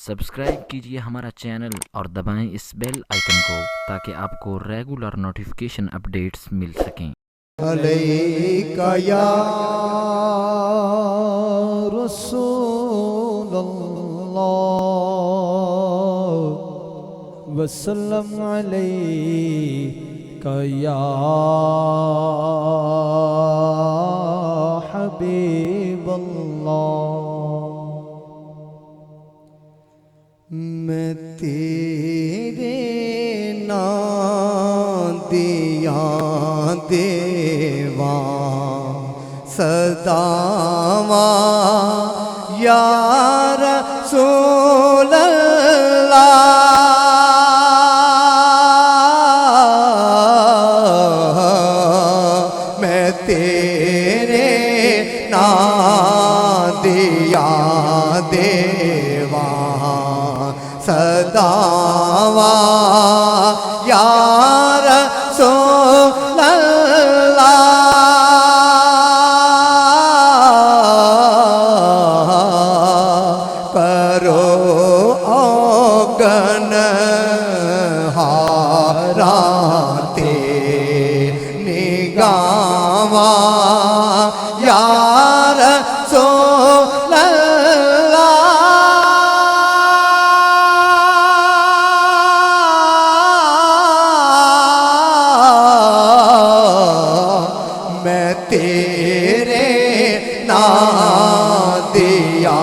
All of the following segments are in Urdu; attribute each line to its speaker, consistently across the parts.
Speaker 1: سبسکرائب کیجئے ہمارا چینل اور دبائیں اس بیل آئیکن کو تاکہ آپ کو ریگولر نوٹیفیکیشن اپڈیٹس مل سکیں۔
Speaker 2: علیک یا رسول اللہ وسلم علیک یا حبیب اللہ۔ میں تیرے نام دیا دیواں صداواں یا رسول اللہ۔ میں تیرے نام دیا دیواں صداواں یا رسول اللہ۔ کرو اوگن ہاراتے نگاواں یا رسول اللہ۔ میں تیرے نام دیا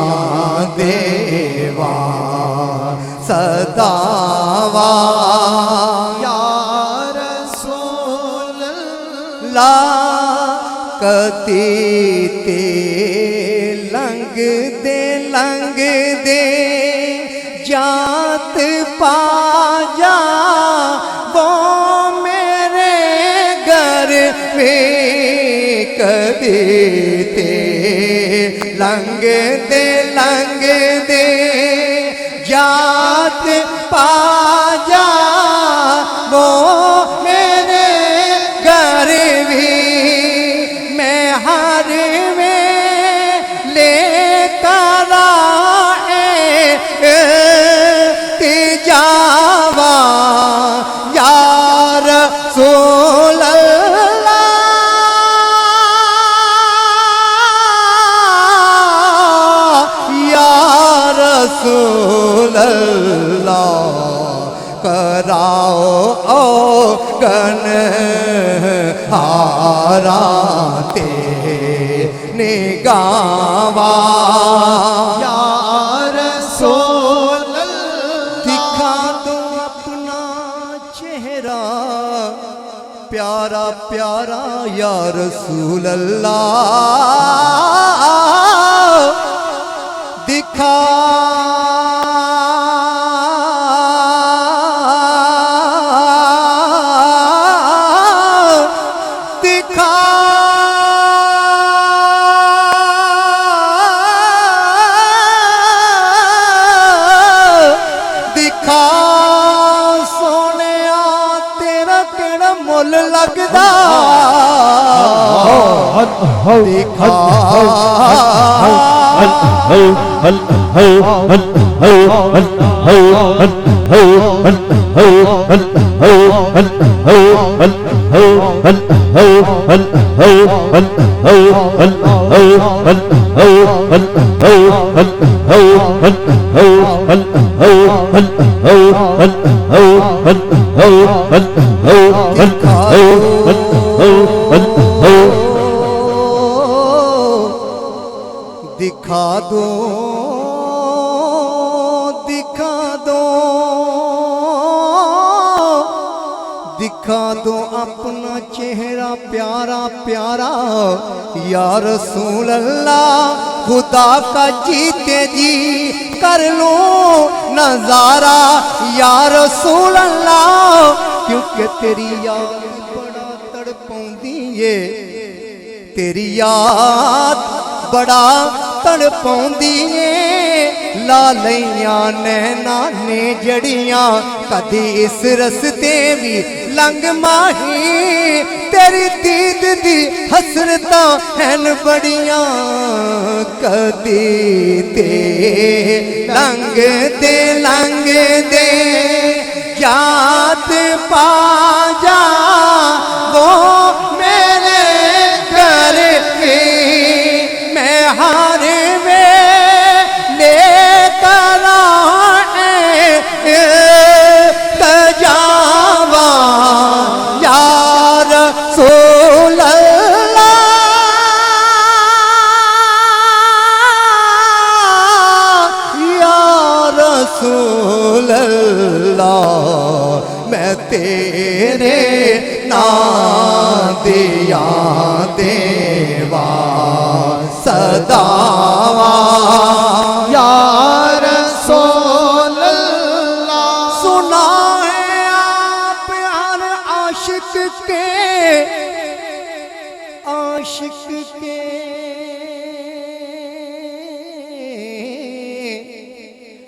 Speaker 2: دیواں صداواں یا رسول اللہ۔ کتی تے لنگ دے جات پا جا وہ میرے گھر میں۔ کتی تے لنگ دے جات پا جا وہ میرے گھر بھی۔ میں ہر میں لے کر تجاواں یا رسول اللہ۔ یا رسول اللہ کراؤ اوگن ہاراتے نگاواں یا رسول اللہ۔ دکھا دو اپنا چہرہ پیارا پیارا یا رسول اللہ۔ دکھا سونیا تیرا کیڑا مل لگدا۔ دکھا دکھا دو دکھا دو اپنا چہرہ پیارا پیارا یا رسول اللہ۔ خدا کا جیتے جی کر لو نظارہ یا رسول اللہ۔ کیونکہ تیری یاد بڑا تڑپاؤندی ہے، تیری یاد بڑا تڑپاؤندی ہے۔ لالیاں نینا نے جڑیاں کدی اس رستے بھی لنگ ماہی تیری دید دی حسرتاں ہیں بڑیاں کدی تے لنگ دے یاد پا جا وہ میرے گھر کی میں ہر ویلے کرائے تجاوا یا رسول اللہ یا رسول اللہ میں تیرے نام دیا دیوا صداوا یا رسول اللہ سنا ہے آپ ہر عاشق کے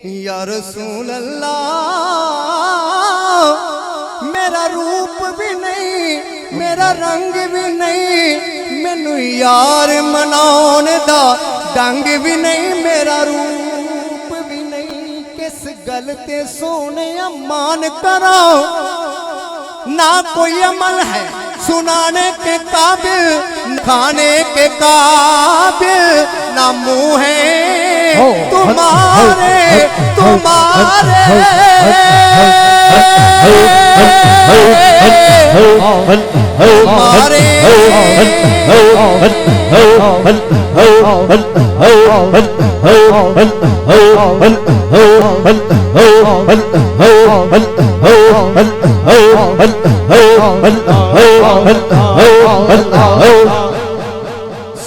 Speaker 2: یا رسول اللہ میرا روپ بھی نہیں میرا رنگ بھی نہیں مینو یار مناؤن دا ڈنگ بھی نہیں میرا روپ بھی نہیں کس گل تے سونے امان کراؤ نہ کوئی عمل ہے سنانے کے قابل کھانے کے قابل نہ منہ ہے تمہارے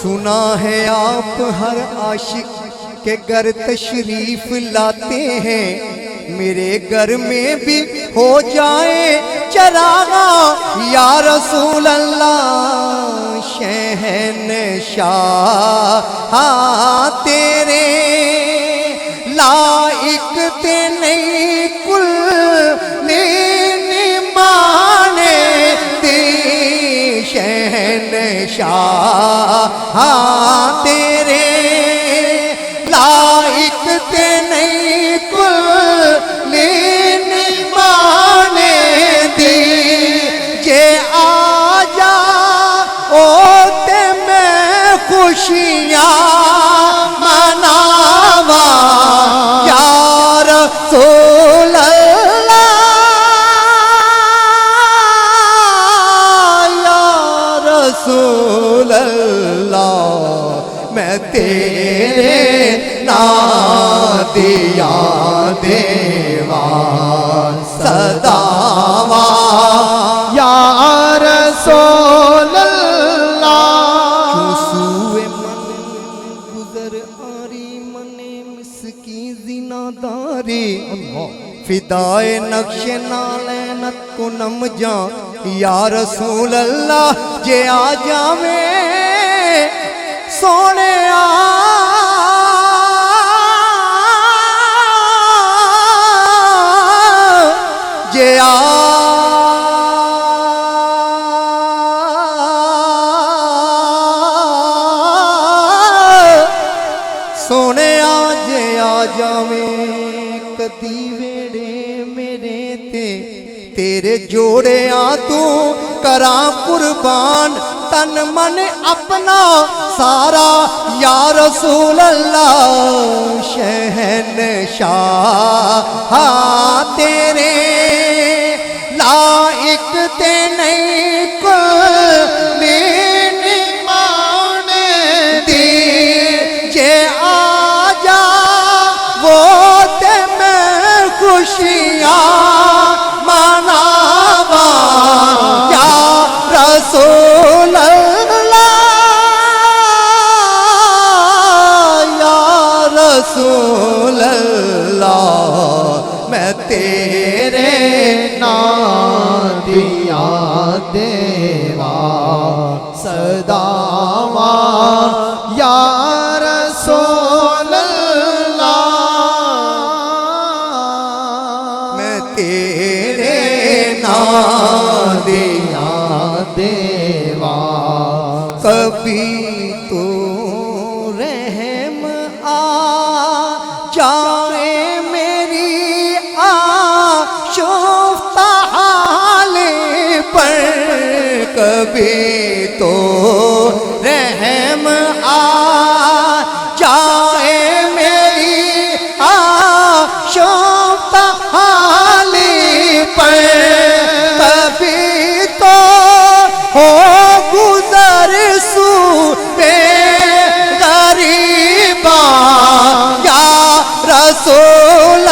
Speaker 2: سنا ہے آپ ہر عاشق کے گھر تشریف لاتے ہیں میرے گھر میں بھی ہو جائے چراغا یا رسول اللہ شہنشاہ تیرے لائق تے نہیں کل مانے دی شہنشاہ تیرے لائق تے نہیں کل مانے دی جے آ جا او تے میں خوشیاں مناوا یا رسول اللہ یا رسول اللہ میں تیرے نام دیا دیوا صداوا یا رسول اللہ کیوں سوئے من گزر آری من مسکی زناداری فدائے نقش نالینت کو نم جان یا رسول اللہ جے آ جاویں سونے جے سونے جے آ جاویں کدی ویڑے میرے تیرے جوڑے تو کراں قربان تن من اپنا سارا یا رسول اللہ شہنشاہ تیرے لائق تے نہیں کوئی مانے دی جے آ جا وہ تے میں خوشیاں مناوا یا رسول رسول اللہ میں تیرے نام دیا دیوا صداوا یا رسول اللہ میں تیرے نام کبھی تو رحم آ جائے میری آشفتہ حال پر، کبھی تو رحم آ جائے میری آشفتہ حال پر، کبھی تو ہو گزر سو بے غریباں یا رسول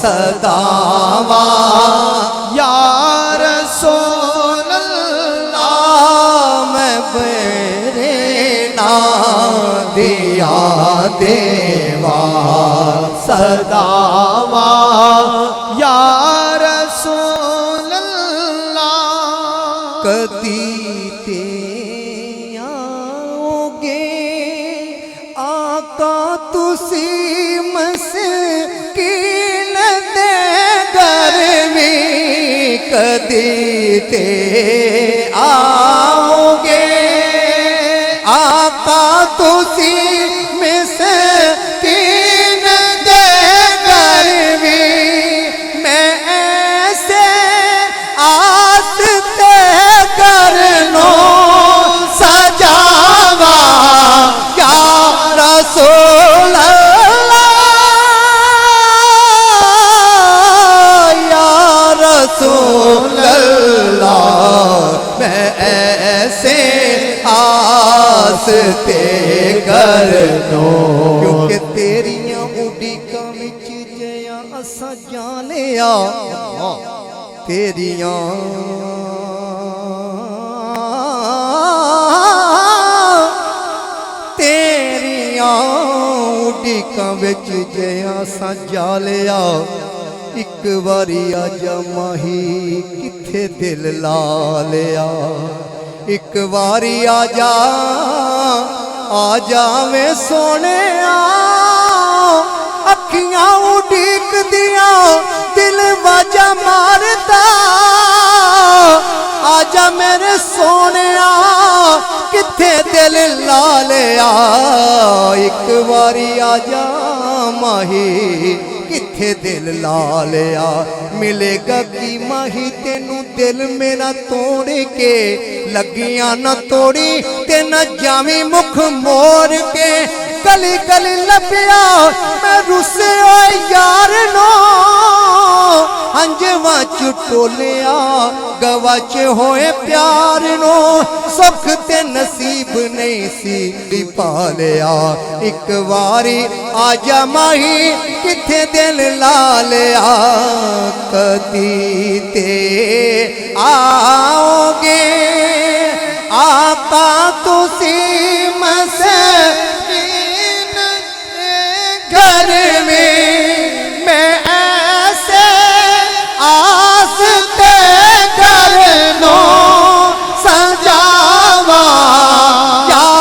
Speaker 2: صداوا یا رسول اللہ، میں میرے نام دیا دیوا صداوا یا رسول اللہ، کدی تے آؤ گے آقا تسی مسکین کدی تے آؤ گے آقا تسی مسکین دے گھر بھی، میں ایسے آستے کرنو سجاوا یا رسول رسول اللہ، میں ایسے آستے کرنو، کیونکہ تیریاں اڈیکاں وچ جیاں اساں جانیا، تیریاں اڈیکاں وچ جیاں اساں جانیا، ایک واری آجا ماہی کتھے دل لا لیا، ایک واری آجا میں سونے اکھیاں اڈیک دیا دل واجا مارتا، آجا میرے سونے کتھے دل لا لیا، ایک واری آجا ماہی کتھے دل لا لیا، ملے گا کی ماہی تینوں دل میرا توڑ کے، لگیاں نہ توڑی تے نہ جاویں مکھ موڑ کے، گلی گلی لبیا میں رسے ہوئے یار نو، ہنجواں چٹولیا گواچ ہوئے پیار نو، سکھ تے نصیب نہیں سی پالیا، ایک واری آجا ماہی کتھے دل لا لیا، کدی تے آؤ گے آقا تسی مسکین گھر میں ایسے آستے کرنو سجاوا یا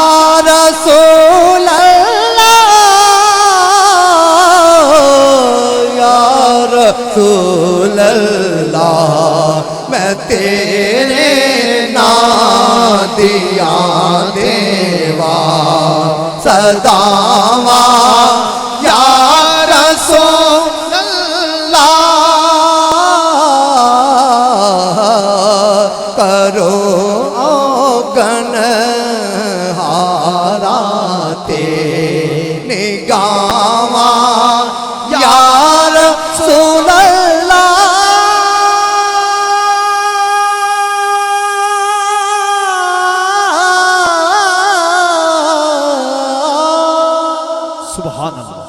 Speaker 2: رسول اللہ، یا رسول اللہ، میں تیرے نام دیا دیوا صداوا یا رسول اللہ، کرو گن
Speaker 3: سبحان اللہ